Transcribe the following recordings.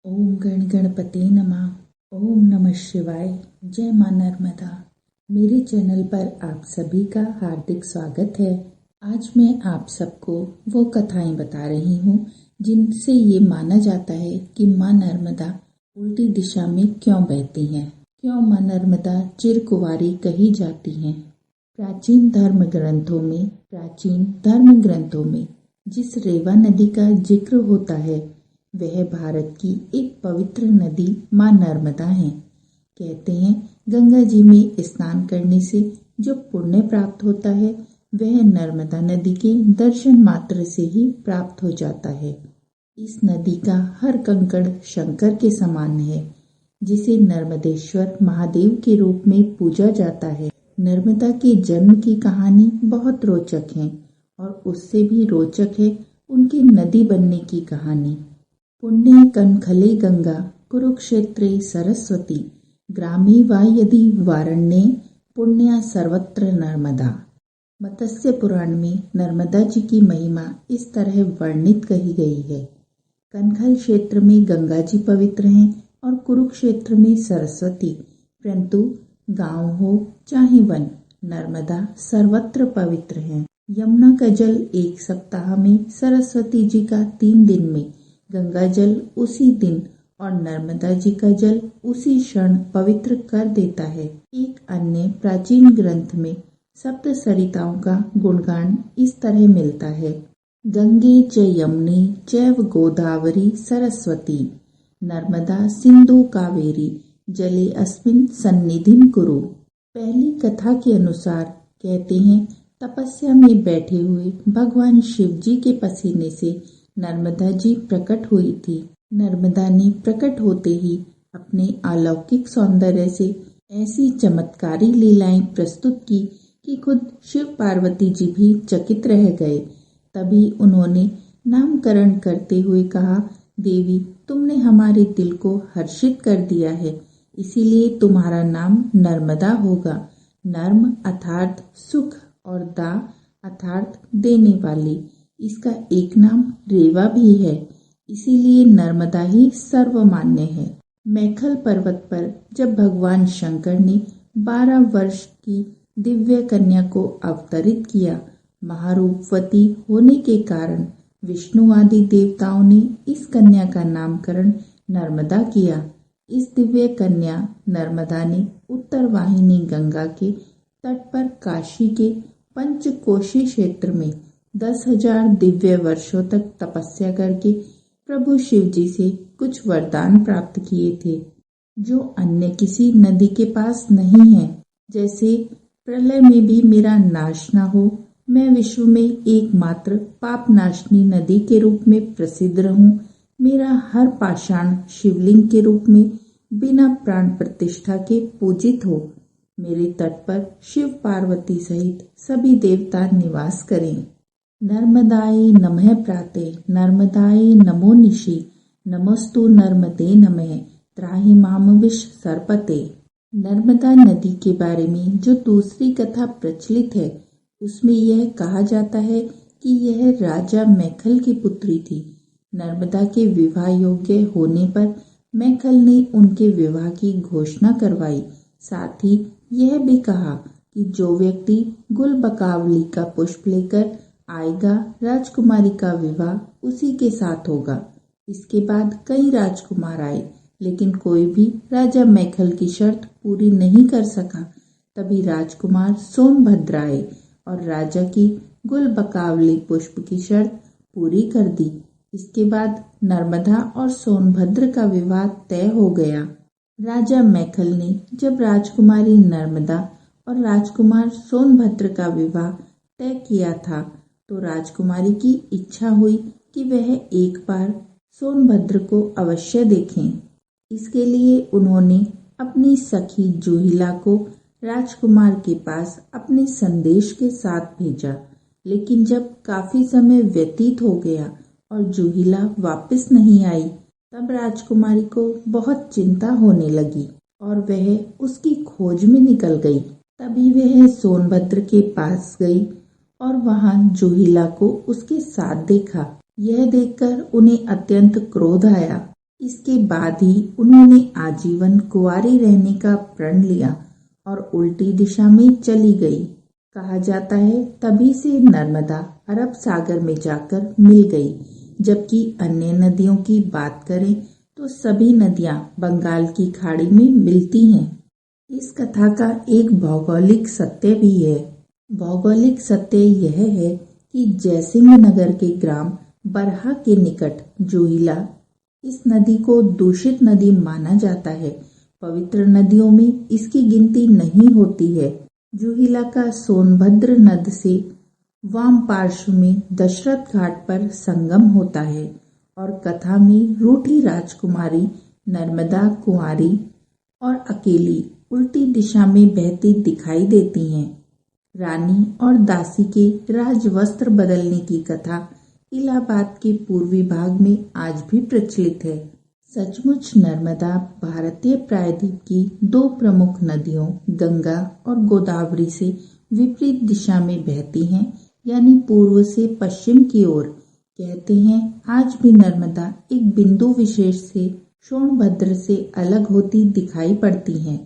ओम गण गणपति नमः। ओम नमः शिवाय। जय मां नर्मदा। मेरे चैनल पर आप सभी का हार्दिक स्वागत है। आज मैं आप सबको वो कथाएं बता रही हूँ जिनसे ये माना जाता है कि मां नर्मदा उल्टी दिशा में क्यों बहती हैं, क्यों मां नर्मदा चिरकुंवारी कही जाती हैं। प्राचीन धर्म ग्रंथों में जिस रेवा नदी का जिक्र होता है वह भारत की एक पवित्र नदी मां नर्मदा है। कहते हैं गंगा जी में स्नान करने से जो पुण्य प्राप्त होता है वह नर्मदा नदी के दर्शन मात्र से ही प्राप्त हो जाता है। इस नदी का हर कंकड़ शंकर के समान है, जिसे नर्मदेश्वर महादेव के रूप में पूजा जाता है। नर्मदा के जन्म की कहानी बहुत रोचक है और उससे भी रोचक है उनकी नदी बनने की कहानी। पुण्य कनखले गंगा कुरुक्षेत्रे सरस्वती ग्रामे वा यदि वारण्ये पुण्या सर्वत्र नर्मदा। मत्स्य पुराण में नर्मदा जी की महिमा इस तरह वर्णित कही गई है। कनखल क्षेत्र में गंगा जी पवित्र हैं और कुरुक्षेत्र में सरस्वती, परंतु गांव हो चाहे वन, नर्मदा सर्वत्र पवित्र है। यमुना का जल एक सप्ताह में, सरस्वती जी का 3 दिन में, गंगा जल उसी दिन और नर्मदा जी का जल उसी क्षण पवित्र कर देता है। एक अन्य प्राचीन ग्रंथ में सप्त सरिताओं का गुणगान इस तरह मिलता है। गंगे च यमुने चैव गोदावरी सरस्वती नर्मदा सिंधु कावेरी जले अस्मिन् सन्निधिं कुरु। पहली कथा के अनुसार कहते हैं तपस्या में बैठे हुए भगवान शिव जी के पसीने से नर्मदा जी प्रकट हुई थी। नर्मदा ने प्रकट होते ही अपने अलौकिक सौंदर्य से ऐसी चमत्कारी लीलाएं प्रस्तुत की कि खुद शिव पार्वती जी भी चकित रह गए। तभी उन्होंने नामकरण करते हुए कहा, देवी तुमने हमारे दिल को हर्षित कर दिया है, इसीलिए तुम्हारा नाम नर्मदा होगा। नर्म अर्थात सुख और दा अर्थात देने वाली। इसका एक नाम रेवा भी है, इसीलिए नर्मदा ही सर्वमान्य है। मैखल पर्वत पर जब भगवान शंकर ने 12 वर्ष की दिव्य कन्या को अवतरित किया, महारूपवती होने के कारण विष्णु आदि देवताओं ने इस कन्या का नामकरण नर्मदा किया। इस दिव्य कन्या नर्मदा ने उत्तर वाहिनी गंगा के तट पर काशी के पंचकोशी क्षेत्र में 10,000 दिव्य वर्षों तक तपस्या करके प्रभु शिव जी से कुछ वरदान प्राप्त किए थे जो अन्य किसी नदी के पास नहीं है। जैसे प्रलय में भी मेरा नाश न हो, मैं विश्व में एकमात्र पाप नाशनी नदी के रूप में प्रसिद्ध रहूं, मेरा हर पाषाण शिवलिंग के रूप में बिना प्राण प्रतिष्ठा के पूजित हो, मेरे तट पर शिव पार्वती सहित सभी देवता निवास करें। नर्मदाय नमः प्राते नर्मदाय नमो निशि नमोस्तु नर्मदे नमः त्राहि माम विष सर्पते। नर्मदा नदी के बारे में जो दूसरी कथा प्रचलित है उसमें यह कहा जाता है कि यह राजा मैखल की पुत्री थी। नर्मदा के विवाह योग्य होने पर मैखल ने उनके विवाह की घोषणा करवाई। साथ ही यह भी कहा कि जो व्यक्ति गुलबकावली का पुष्प लेकर आएगा, राजकुमारी का विवाह उसी के साथ होगा। इसके बाद कई राजकुमार आए, लेकिन कोई भी राजा मैखल की शर्त पूरी नहीं कर सका। तभी राजकुमार सोनभद्र आए और राजा की गुलबकावली पुष्प की शर्त पूरी कर दी। इसके बाद नर्मदा और सोनभद्र का विवाह तय हो गया। राजा मैखल ने जब राजकुमारी नर्मदा और राजकुमार सोनभद्र का विवाह तय किया था तो राजकुमारी की इच्छा हुई कि वह एक बार सोनभद्र को अवश्य देखें। इसके लिए उन्होंने अपनी सखी जूहिला को राजकुमार के पास अपने संदेश के साथ भेजा, लेकिन जब काफी समय व्यतीत हो गया और जूहिला वापस नहीं आई, तब राजकुमारी को बहुत चिंता होने लगी और वह उसकी खोज में निकल गई। तभी वह सोनभद्र के पास गई और वहां जूहिला को उसके साथ देखा। यह देखकर उन्हें अत्यंत क्रोध आया इसके बाद ही उन्होंने आजीवन कुंवारी रहने का प्रण लिया और उल्टी दिशा में चली गई। कहा जाता है तभी से नर्मदा अरब सागर में जाकर मिल गई। जबकि अन्य नदियों की बात करें तो सभी नदियां बंगाल की खाड़ी में मिलती हैं। इस कथा का एक भौगोलिक सत्य भी है। भौगोलिक सत्य यह है कि जयसिंह नगर के ग्राम बरहा के निकट जोहिला इस नदी को दूषित नदी माना जाता है। पवित्र नदियों में इसकी गिनती नहीं होती है। जोहिला का सोनभद्र नद से वाम पार्श्व में दशरथ घाट पर संगम होता है और कथा में रूठी राजकुमारी नर्मदा कुंवारी और अकेली उल्टी दिशा में बहती दिखाई देती हैं। रानी और दासी के राजवस्त्र बदलने की कथा इलाहाबाद के पूर्वी भाग में आज भी प्रचलित है। सचमुच नर्मदा भारतीय प्रायद्वीप की दो प्रमुख नदियों गंगा और गोदावरी से विपरीत दिशा में बहती हैं, यानी पूर्व से पश्चिम की ओर। कहते हैं आज भी नर्मदा एक बिंदु विशेष से सोनभद्र से अलग होती दिखाई पड़ती हैं।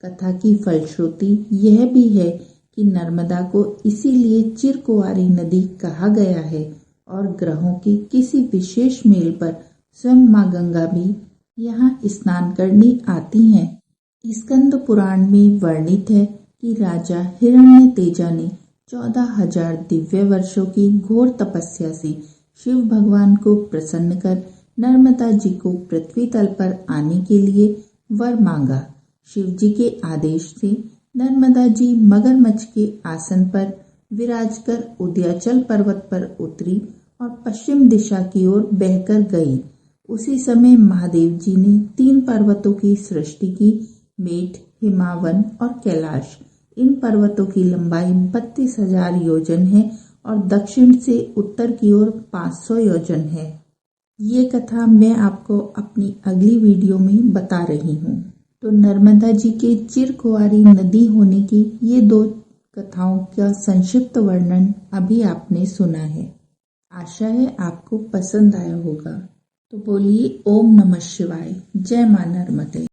कथा की फलश्रुति यह भी है कि नर्मदा को इसीलिए चिरकुंवारी नदी कहा गया है और ग्रहों के किसी विशेष मेल पर स्वयं माँ गंगा भी यहाँ स्नान करने आती हैं। स्कंद पुराण में वर्णित है कि राजा हिरण्यतेजा ने 14,000 दिव्य वर्षों की घोर तपस्या से शिव भगवान को प्रसन्न कर नर्मदा जी को पृथ्वी तल पर आने के लिए वर मांगा। शिव जी के आदेश से नर्मदा जी मगरमच्छ के आसन पर विराजकर उदयाचल पर्वत पर उतरी और पश्चिम दिशा की ओर बहकर गई। उसी समय महादेव जी ने 3 पर्वतों की सृष्टि की, मेट, हिमावन और कैलाश। इन पर्वतों की लंबाई 32,000 योजन है और दक्षिण से उत्तर की ओर 500 योजन है। ये कथा मैं आपको अपनी अगली वीडियो में बता रही हूँ। तो नर्मदा जी के चिरकुंवारी नदी होने की ये 2 कथाओं का संक्षिप्त वर्णन अभी आपने सुना है। आशा है आपको पसंद आया होगा। तो बोलिए ओम नमः शिवाय। जय मां नर्मदे।